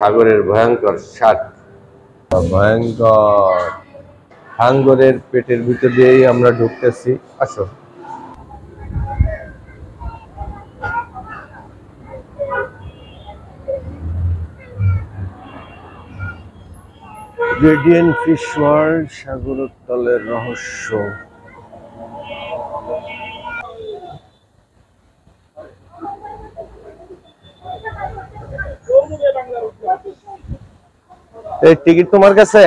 সাগরের ভয়ঙ্কর শাক, ভয়ঙ্কর হাঙ্গরের পেটের ভিতর দিয়েই আমরা ঢুকতেছি। আসো। রেডিয়েন্ট ফিশ ওয়ার্ল্ড, সাগরতলের রহস্য। এই টিকিট তোমার কাছে?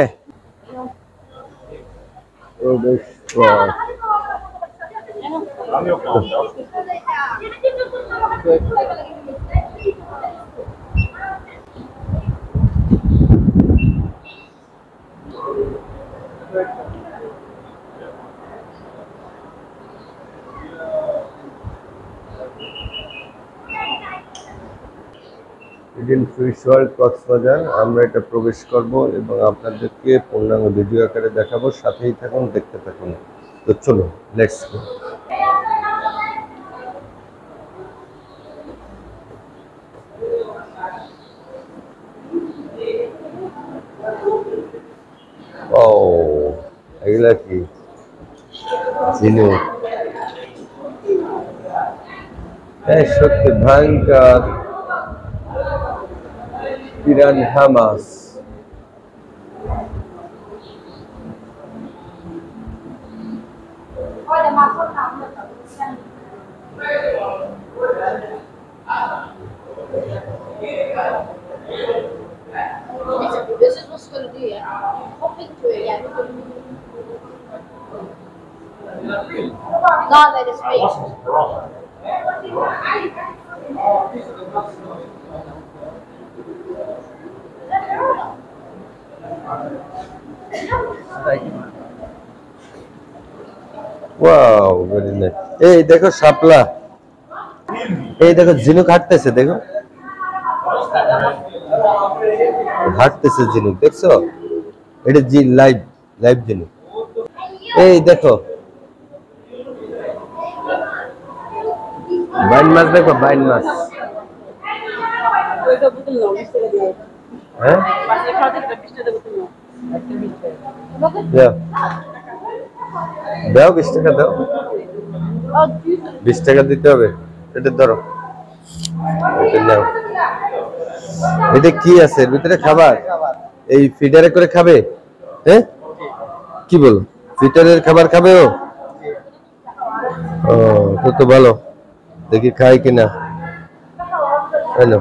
কক্সবাজার আমরা এটা প্রবেশ করব এবং আপনাদেরকে পূর্ণাঙ্গ ভিডিও আকারে দেখাবো। সাথেই থাকুন, দেখতে থাকুন। তো চলো, লেটস গো। ও এগুলা কি? ঝিনুক। হ্যাঁ, সত্যি ভয়ঙ্কর পিরানহা মাছ। This is what's going to do, yeah. Hop into it, yeah. Not let it speak. Wow, very nice. এই দেখো শাপলা, এই দেখো ঝিনুক হাঁটতেছে, দেখো হাঁটতেছে ঝিনুক, দেখছো? এটা জি লাইভ লাইভ ঝিনুক। এই দেখো বাইন মাছ, দেখো বাইন মাছ। হ্যাঁ, দাও দাও, 20 টাকা দাও। 20 টাকা দিতে হবে। এটা ধরো, এটা নাও। এটা কি আছে এর ভিতরে? খাবার? এই ফিডারে করে খাবে? হ্যাঁ, কি বলো? ফিডারের খাবার খাবে ও? ও তো ভালো, দেখি খাই কিনা। হ্যালো।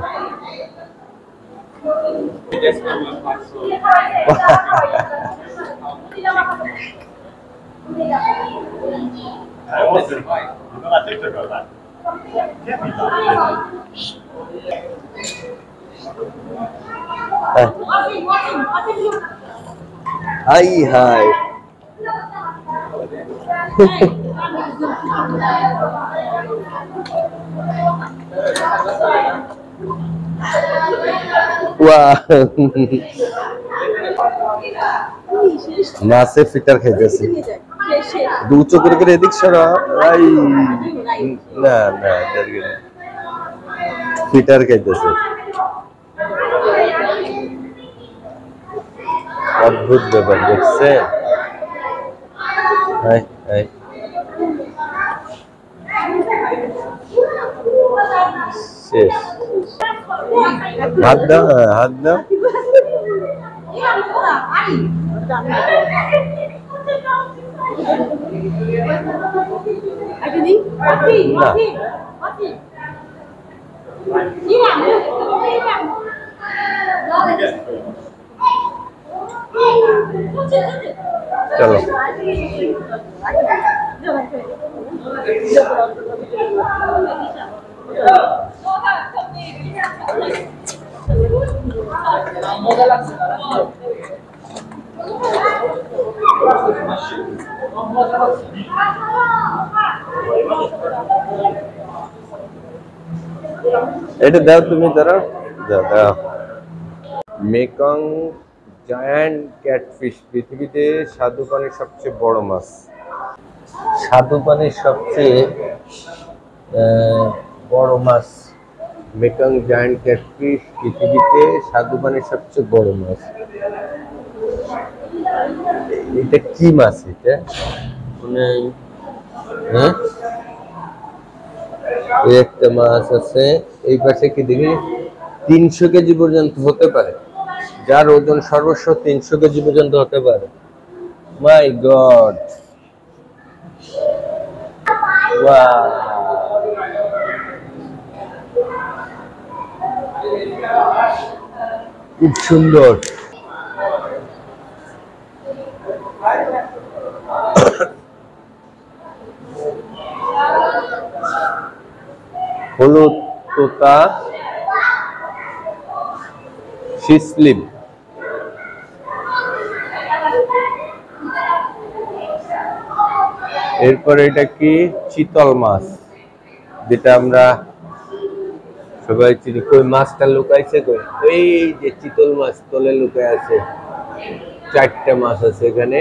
High high. মাছে ফিটার খাইতেছে। উঁচু করে করে এদিক সরা। না না, ফিটার খাইতেছে। অদ্ভুত ব্যাপার, দেখছে? শেষ। হাত দাও, হাত দাও। চলো, এটা দাও, তুমি ধরো, দাও। মেকং জায়ান্ট ক্যাটফিশ, পৃথিবীতে স্বাদু পানির সবচেয়ে বড় মাছ। স্বাদু পানির সবচেয়ে বড় মাছ মেকাং জায়ান্ট ক্যাটফিশ পৃথিবীতে স্বাদু পানির সবচেয়ে বড় মাছ। এটা কি মাছ এটা? মানে হ্যাঁ, এই একটা মাছ আছে। এই পাশে কি দেখি 300 কেজি পর্যন্ত হতে পারে, যার ওজন সর্বোচ্চ 300 কেজি পর্যন্ত হতে পারে। মাই গড, খুব সুন্দর। হলুদ তোতা শিসলিম। এরপরে এটা কি? চিতল মাছ, যেটা আমরা সবাই চিনি। কই মাছটা লুকাইছে কই? এই যে চিতল মাছ তলে লুকায় আছে। 4টা মাছ আছে এখানে,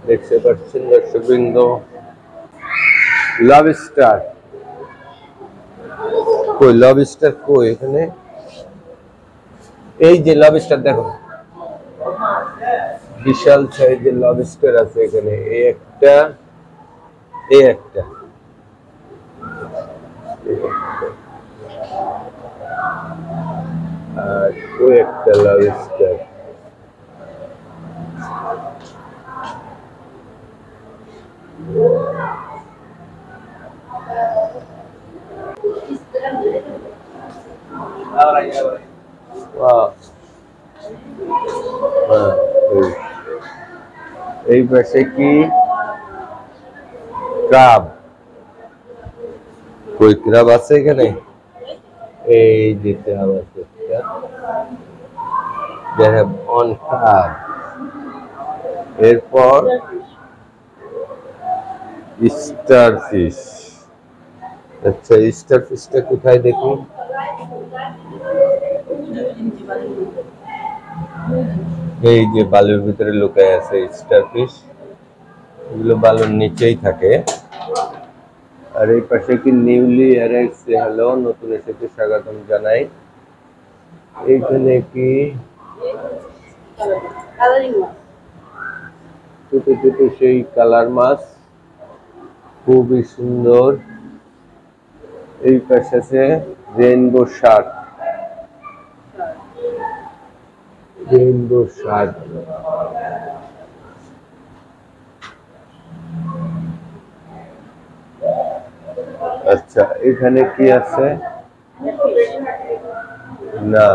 দেখতে পাচ্ছেন দর্শকবৃন্দ। লবস্টার কই? লবস্টার কই এখানে? এই যে লবস্টার দেখো, বিশাল সাইজের লবস্টার আছে এখানে। এই একটা, এই একটা, আর ওই একটা লবস্টার। এই পাশে কি? ক্রাব। কই ক্রাব আছে এখানে? এই যে ক্রাব আছে, অন ক্রাব। এরপর স্টার ফিশ। আচ্ছা, স্টার ফিশটা কোথায় দেখি? এই যে বালুর ভিতরে লুকায় আছে স্টার ফিশ। এগুলো বালুর নিচেই থাকে। আর এই পাশে কি? নিউলি অ্যারেক্স। হ্যালো, নতুন এসেছে, স্বাগতম জানাই। এইখানে কি? ছোট ছোট সেই কালার মাছ, খুবই সুন্দর। এই পাশে আছে রেইনবো শার্ক। Rainbow Shark. আচ্ছা, এখানে কি আছে? না,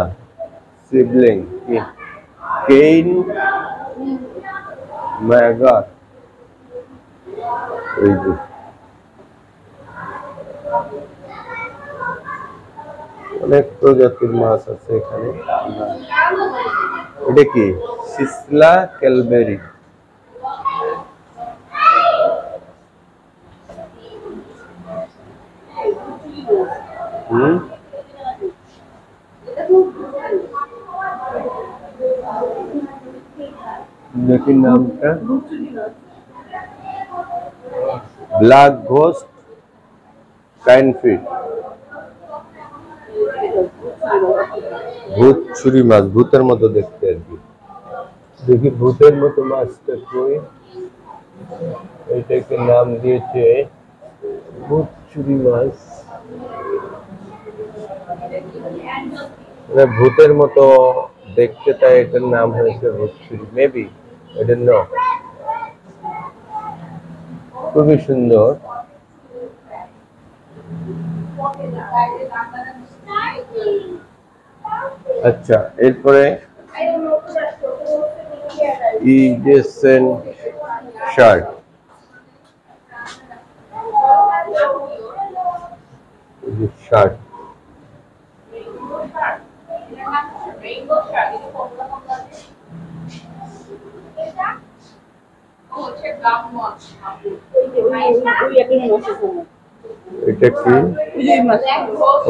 সিবলিং কি? Kane maggot. এই যে অনেক প্রজাতির মাছ আছে এখানে। এটা কি? সিসলা ক্যালবেরি। দেখি নামটা। Black ghost knifefish. ভূত ছুরি মাছ, ভূতের মতো দেখতে আর কি। দেখি ভূতের মতো মাছটা কই? এটাকে নাম দিয়েছে ভূত ছুরি মাছ। ভূতের মতো দেখতে, তাই এটার নাম হয়েছে ভূত ছুরি, মেবি। I don't know. খুবই সুন্দর। আচ্ছা, এরপরে ইজেসেন শার্ক। শার্ক এটা কি?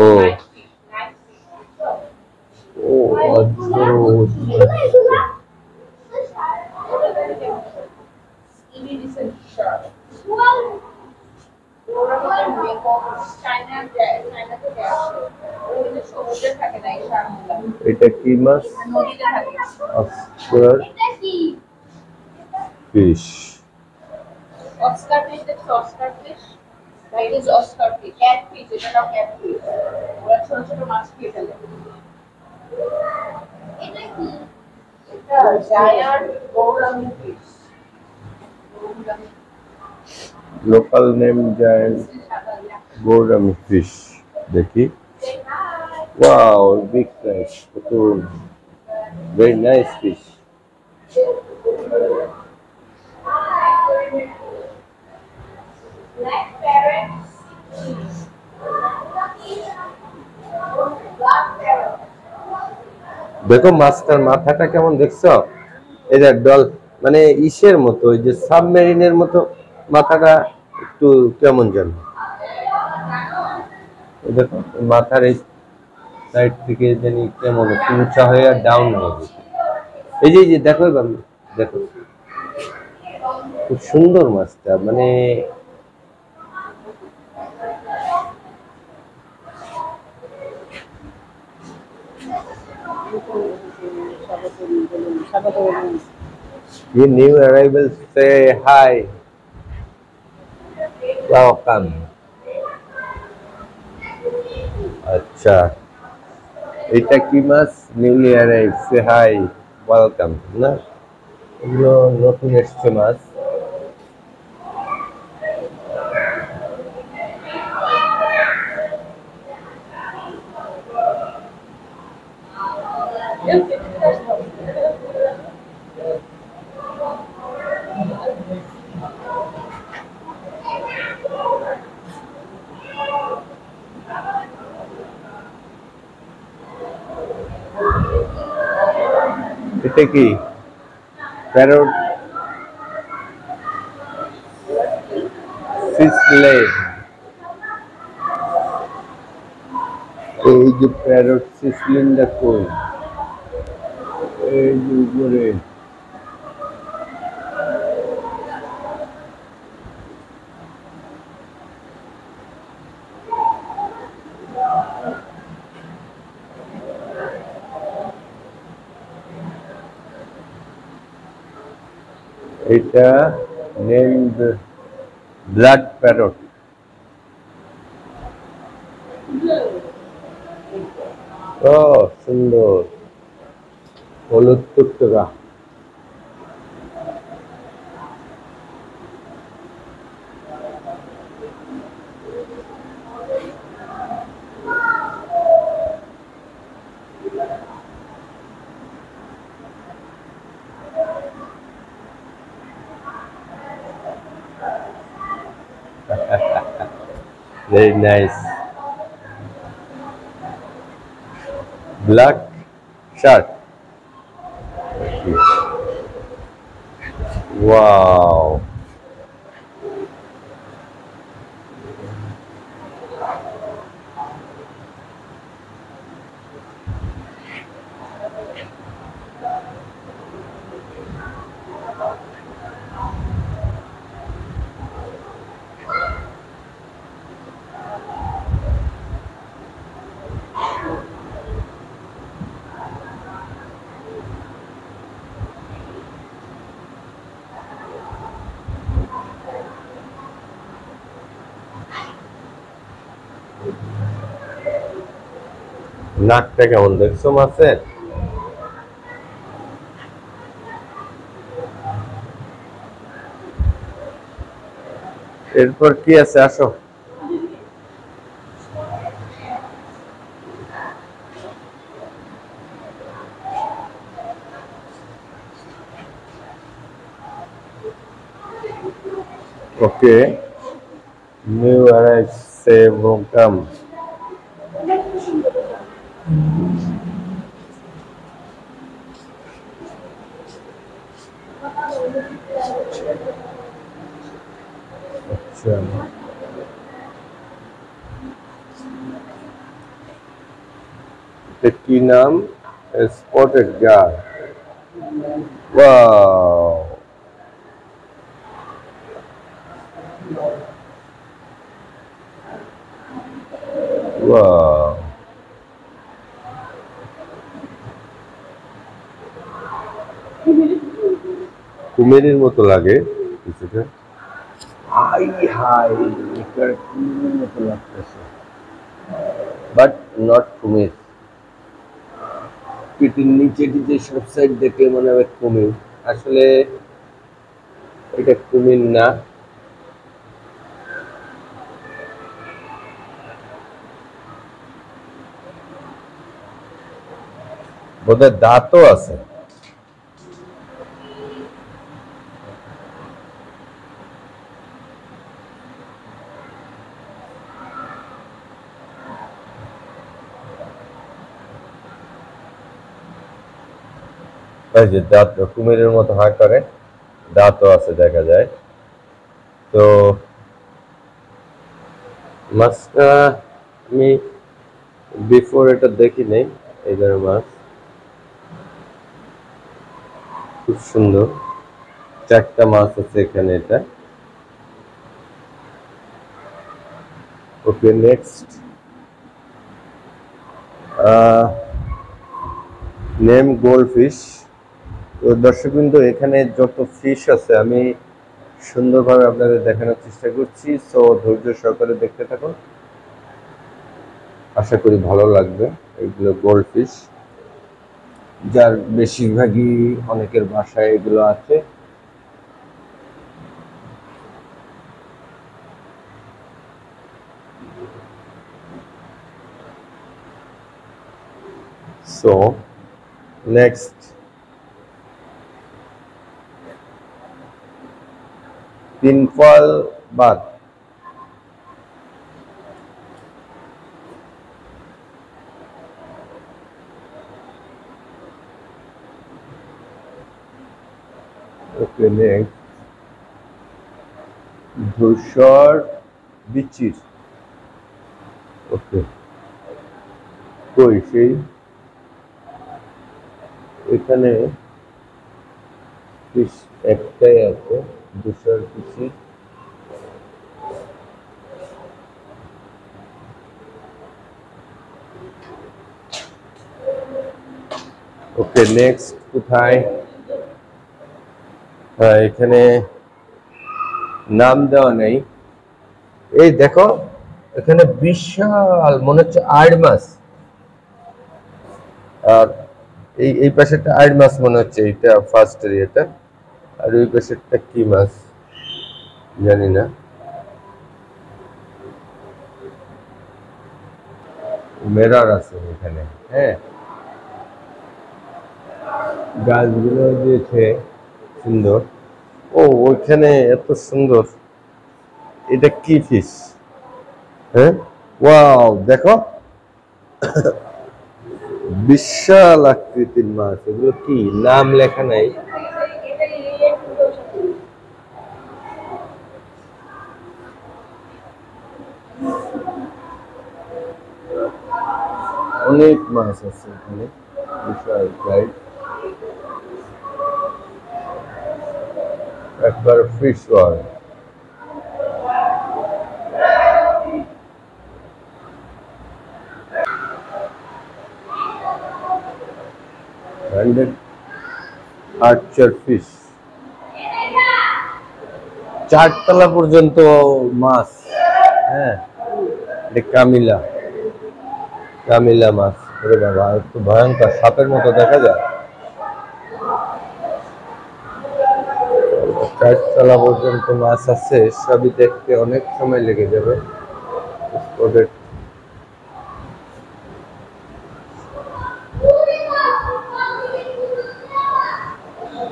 ও ও অদ্ভুত। কি মাছ? নদীতে থাকে। অস্কার এটা কি? ফিশ। অস্কার ফিশ দেখছো? Oscar fish? That is Oscar fish. Catfish, এটা নাও catfish। ওরা ছোট ছোট মাছ খেয়ে ফেলে। এটা কি? এটা giant gourami fish। Gourami local name giant gourami fish. দেখি। Wow, big size. কত very nice fish. black parrot, black parrot। দেখো মাছটার মাথাটা কেমন দেখছো? এই যে ডল মানে ইসের মতো, ওই যে সাবমেরিনের মতো মাথাটা একটু কেমন জানো। এই দেখো মাথার এই সাইড থেকে জানি কেমন একটু উঁচা হয়ে আর ডাউন হয়ে গেছে। এই যে দেখো এবার দেখো, খুব সুন্দর মাছটা, মানে you new arrivals say hi, welcome। আচ্ছা, এটা কি মাছ? নিউলি অ্যারাইভ, সে হাই, ওয়েলকাম না? এগুলো নতুন এসছে মাছ। এটা কি প্যারট সিসলে? এই যে প্যারট সিসলিনটা কই? এই যে উপরে। এটা নেমড ব্লাড প্যারট। ও সুন্দর, হলুদ টুকটুকা। Very nice. Black shark. Wow. নাকটা কেমন দেখছো মাছের? এরপর কি আছে, আসো। ওকে, নিউ অ্যারাইভ, সে ওয়েলকাম। আচ্ছা, এটা কি নাম? স্পটেড গার। Wow, wow. কুমিরের মতো লাগে কিছুটা। হাই হাই, এটা কুমিরের মতো লাগতেছে, বাট নট কুমির। পিঠের নিচে টিচে সব সাইড দেখলে মনে হবে কুমির, আসলে এটা কুমির না। বোধহয় দাঁতও আছে। এই যে দাঁত কুমিরের মতো হাঁ করে, দাঁতও আছে দেখা যায়। তো মাছটা আমি বিফোর এটা দেখি নাই। এই ধরনের মাছ খুব সুন্দর, চারটা মাছ আছে এখানে। এটা ওকে, নেক্সট নেম গোল্ড ফিশ। তো দর্শকবৃন্দ, এখানে যত ফিশ আছে আমি সুন্দরভাবে আপনাদের দেখানোর চেষ্টা করছি, সো ধৈর্য সহকারে দেখতে থাকুন, আশা করি ভালো লাগবে। এগুলো গোল্ড ফিশ, যার বেশিরভাগই অনেকের বাসায় এগুলো আছে। সো নেক্সট তিনফল বাদ। ওকে, নেক্সট ধূসর বিচির। ওকে, কই সেই এখানে ফিশ একটাই আছে, ধূসর বিচির। ওকে, নেক্সট কোথায়? এখানে নাম দেওয়া নেই। এই দেখো, এখানে বিশাল মনে হচ্ছে আড় মাছ, আর এই পাশেরটা আড় মাছ মনে হচ্ছে, এইটা ফার্স্ট এরিয়াটা। আর ওই পাশেরটা কি মাছ জানি না। মেরার আছে এখানে। হ্যাঁ, গাছগুলো দিয়েছে সুন্দর। ও, ওইখানে এত সুন্দর। এটা কি ফিশ? হ্যাঁ, ওয়াও, দেখো বিশাল আকৃতির মাছ। এগুলো কি, নাম লেখা নাই। অনেক মাছ আছে এখানে, বিশাল প্রায়, একবার ফিশ ওয়ার্ল্ড। আর্চার ফিশ, চারতলা পর্যন্ত মাছ। হ্যাঁ, এটা কামিলা, কামিলা মাছ। ওরে বাবা, একটু ভয়ঙ্কর, সাপের মতো দেখা যায়। চারতলা পর্যন্ত মাছ আছে, সবই দেখতে অনেক সময় লেগে যাবে। ওদের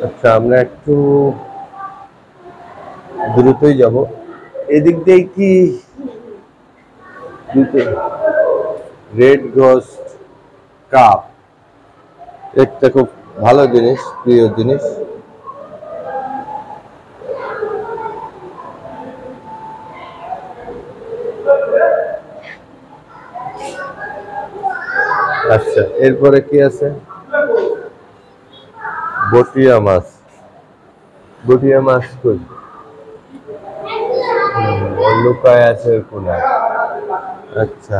আচ্ছা, আমরা একটু দ্রুতই যাব। এদিক দিয়ে কি রেড গোস্ট কাপ, একটা খুব ভালো জিনিস, প্রিয় জিনিস। আচ্ছা, এরপরে কি আছে? বটিয়া মাছ। বটিয়া মাছ কই? লুকায় আছে কোনায়। আচ্ছা,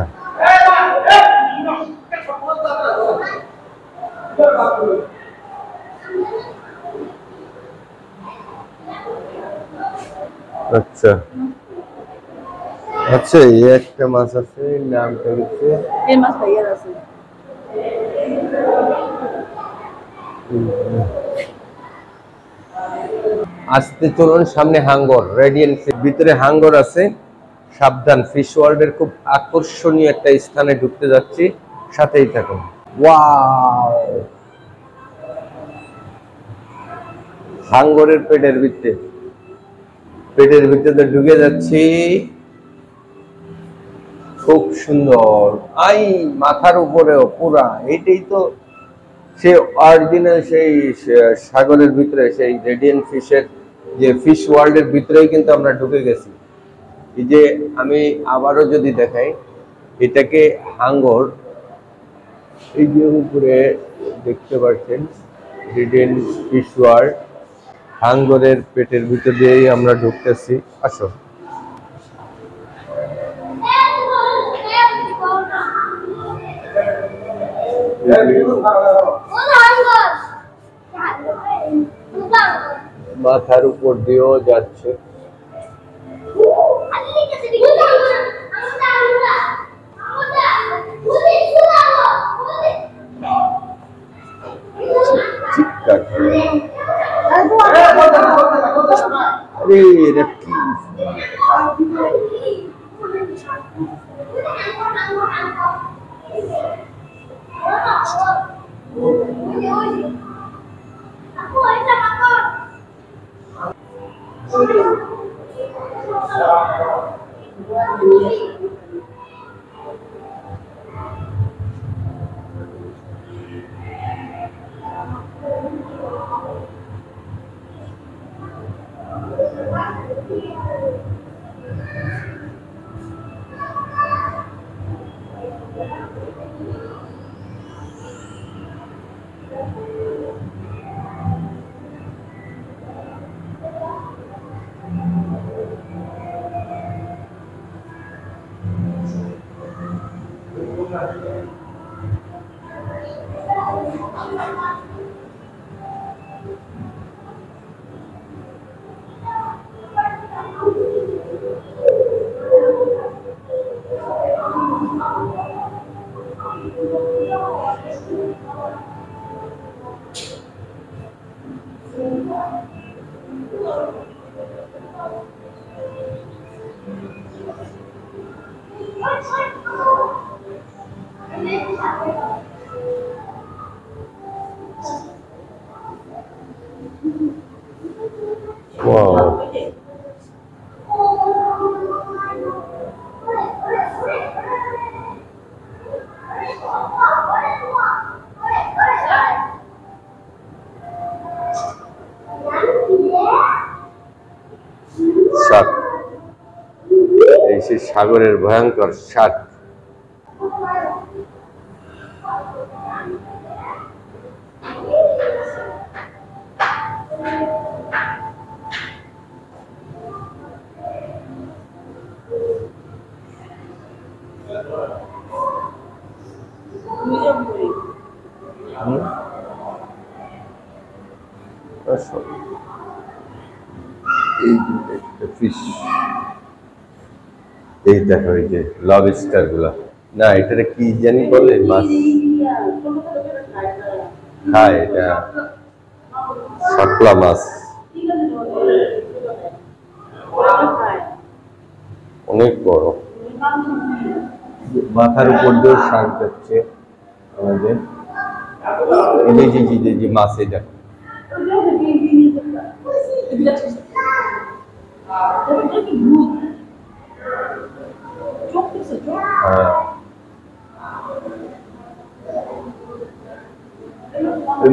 আচ্ছা আচ্ছা, এই একটা মাছ আছে, নামটা হচ্ছে এই মাছ ভাইয়ার আছে। আসতে চলুন সামনে হাঙ্গর, রেডিয়েন্ট ভিতরে হাঙ্গর আছে। সাবধান, ফিশ ওয়ার্ল্ডের খুব আকর্ষণীয় একটা স্থানে ঢুকতে যাচ্ছি, সাথেই থাকুন। ওয়াও, হাঙ্গরের পেটের ভিতরে ঢুকে যাচ্ছি। খুব সুন্দর, আই মাথার উপরেও পুরা। এইটাই তো সে অরিজিনাল, সেই সাগরের ভিতরে সেই রেডিয়েন্ট ফিশের যে ফিশ ওয়ার্ল্ডের ভিতরেই কিন্তু আমরা ঢুকে গেছি। এই যে আমি আবারও যদি দেখাই, এটাকে হাঙ্গর, এই যে উপরে দেখতে পাচ্ছেন রেডিয়েন্ট ফিশ ওয়ার্ল্ড, হাঙ্গরের পেটের ভিতর দিয়েই আমরা ঢুকতেছি। আসো, মাথার উপর দিয়েও যাচ্ছে। চিৎকার করে। আরে এটা কি? Wow. শাক, এই সেই সাগরের ভয়ঙ্কর শাক। ফিশ, এই দেখো, এই যে লবস্টার গুলা, না এটা কি জানি বলে, মাছ খায়, এটা শাপলা মাছ, অনেক বড়। মাথার উপর দিয়ে শাক যাচ্ছে আমাদের, এই যে মাছ, এটা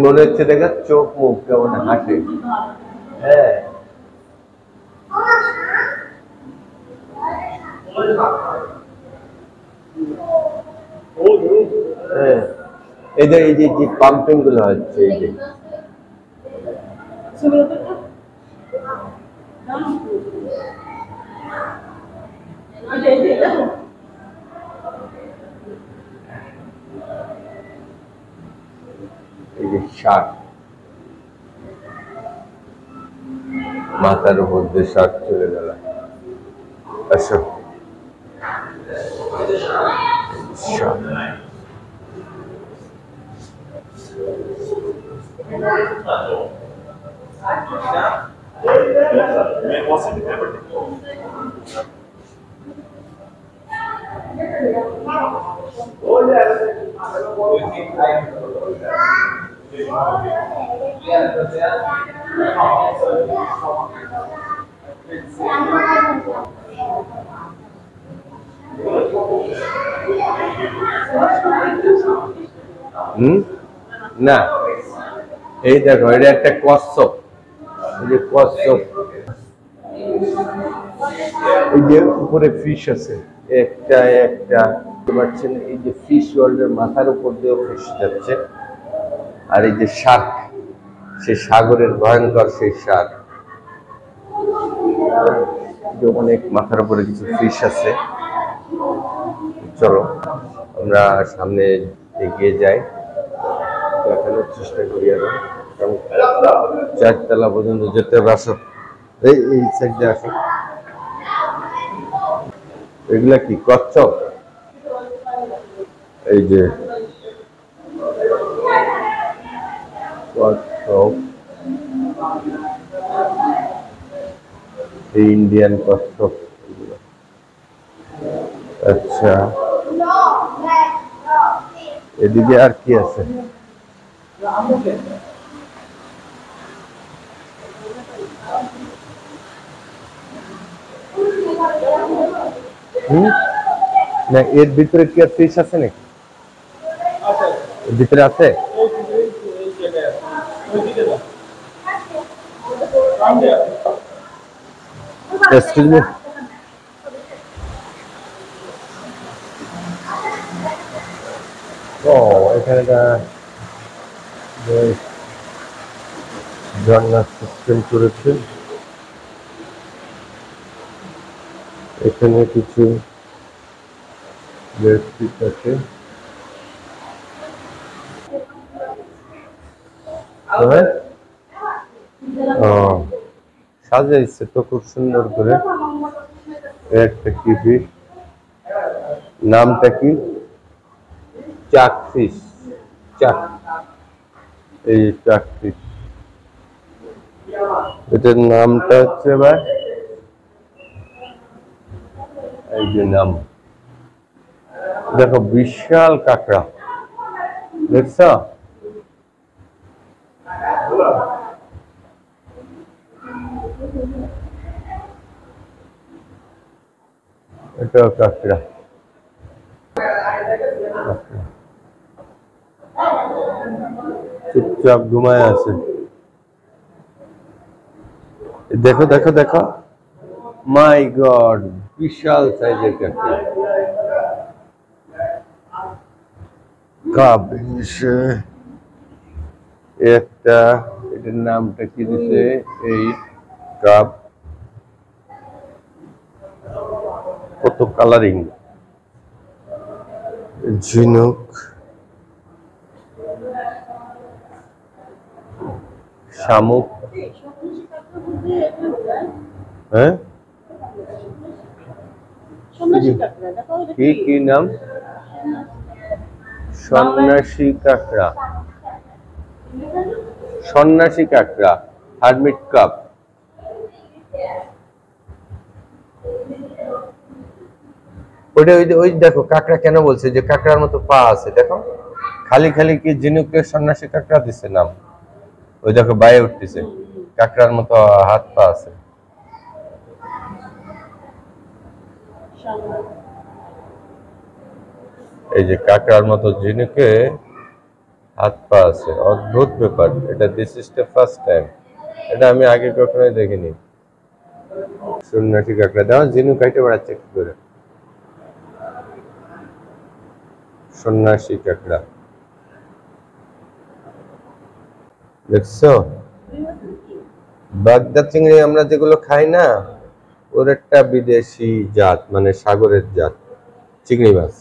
মনে হচ্ছে, দেখা চোখ মুখ কেমন হাঁটে। হ্যাঁ, এই যে পাম্পিং গুলো হচ্ছে, এই যে শাক, মাথার উপর দিয়ে শাক চলে গেল। আসো। হুম, না এই দেখো এটা একটা কচ্ছপ, এই যে কচ্ছপ, এই যে উপরে ফিশ আছে একটা একটা, দেখতে পাচ্ছেন এই যে ফিশ ওয়ার্ল্ডের মাথার উপর দিয়ে ফিশ যাচ্ছে। আর এই যে শার্ক, সে সাগরের ভয়ঙ্কর সেই শার্ক, যে অনেক মাথার উপরে কিছু ফিশ আছে। চলো আমরা সামনে এগিয়ে যাই, দেখানোর চেষ্টা করি আরো। চারতলা পর্যন্ত যেতে হবে। আসো, এই সাইডে আসো। এগুলা কি কচ্ছপ? এই যে কচ্ছপ, ইন্ডিয়ান কচ্ছপ। আচ্ছা, এদিকে আর কি আছে? না, এর ভিতরে কি আর ফিশ আছে নাকি? এর ভিতরে আছে? এক্সকিউজ মি, ও এখানে ঝর্ণার সিস্টেম করেছে। এখানে কিছু আছে। ও সাজাইছে তো খুব সুন্দর করে। একটা কি ফিশ, নামটা কি? চাক ফিশ, চাক, এই চাক ফিশ, এটার নামটা হচ্ছে ভাই, এই যে নাম দেখো, বিশাল কাঁকড়া, দেখছ? এটাও কাঁকড়া, চুপচাপ ঘুমায় আছে। দেখো দেখো দেখো, মাই গড, বিশাল সাইজের কাঁকড়া। কাপ একটা, এটার নামটা কি দিছে? এই কাপ, কত কালারিং। ঝিনুক, শামুক, হ্যাঁ কি কি নাম? সন্ন্যাসী কাঁকড়া, সন্ন্যাসী কাঁকড়া, হারমিট কাপ। ওইটা ওই দেখো কাঁকড়া কেন বলছে যে কাঁকড়ার মতো পা আছে, দেখো খালি খালি কি ঝিনুকের সন্ন্যাসী কাঁকড়া দিছে নাম। ওই দেখো বাইরে উঠতেছে, কাঁকড়ার মতো হাত পা আছে। এই যে কাঁকড়ার মতো ঝিনুকে হাত পা আছে, অদ্ভুত ব্যাপার। এটা this is the first time, এটা আমি আগে কখনোই দেখিনি। সন্ন্যাসী কাঁকড়া, দাও ঝিনুক খাইতে বেড়াচ্ছে কি করে। সন্ন্যাসী কাঁকড়া দেখছো? বাগদা চিংড়ি আমরা যেগুলো খাই না, ওর একটা বিদেশি জাত, মানে সাগরের জাত চিংড়ি মাছ,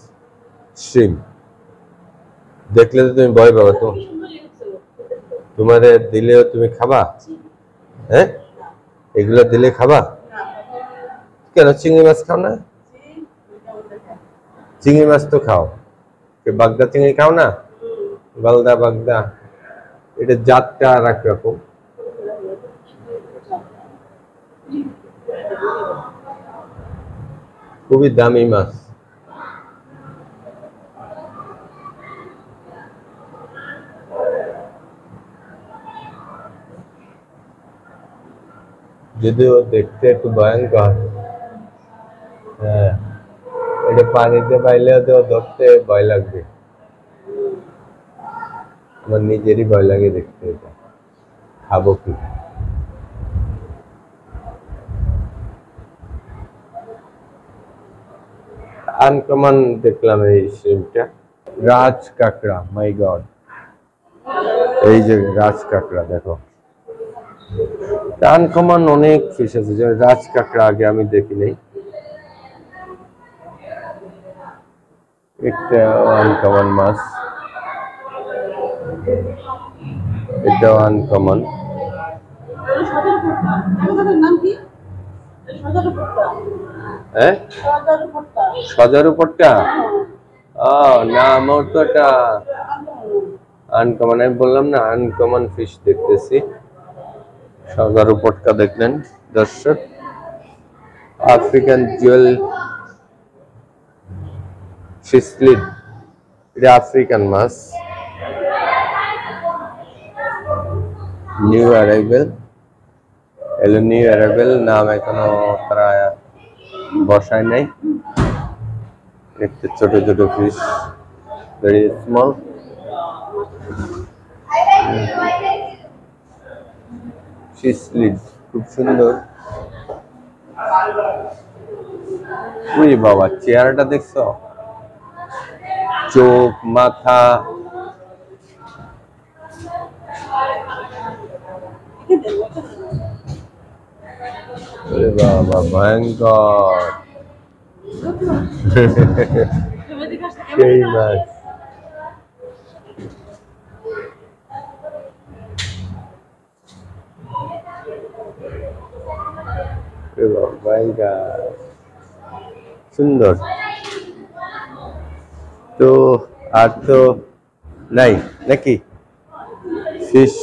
শ্রিম। দেখলে তো তুমি ভয় পাবা, তো তোমারে দিলেও তুমি খাবা? হ্যাঁ, এগুলো দিলে খাবা? কেন চিংড়ি মাছ খাও না? চিংড়ি মাছ তো খাও, বাগদা চিংড়ি খাও না? গলদা বাগদা, এটা জাতটা আর এক রকম। খুবই দামি মাছ। যদিও দেখতে একটু ভয়ঙ্কর। হ্যাঁ, এটা পানিতে পাইলেও তো ধরতে ভয় লাগবে। আমার নিজেরই ভয় লাগে দেখতে, এটা খাবো কি। আনকমন দেখলাম এই শ্রিমটা, রাজ কাঁকড়া, মাই গড। এই যে রাজ কাঁকড়া দেখো, আনকমন অনেক ফিশ আছে, যে রাজ কাঁকড়া আগে আমি দেখি নাই। একটা আনকমন মাছ, এটাও আনকমন। সজারু পট্টা, নাম তো এটা আনকমন। আমি বললাম না আনকমন ফিশ দেখতেছি। সজারু পট্টা দেখলেন দর্শক, আফ্রিকান জুয়েল ফিশ লিড, এটা আফ্রিকান মাছ, নিউ অ্যারাইভেল। এলো নিউ অ্যারাইভেল, নাম এখনো তারা বসায় নাই। দেখতে ছোট ছোট fish, very small. Fish lead খুব সুন্দর। ওই বাবা, চেহারাটা দেখছো, চোখ মাথা, বাবা ভয়ঙ্কর। সেই মাছ, ভয়ঙ্কর সুন্দর। তো আর তো নাই নাকি ফিশ?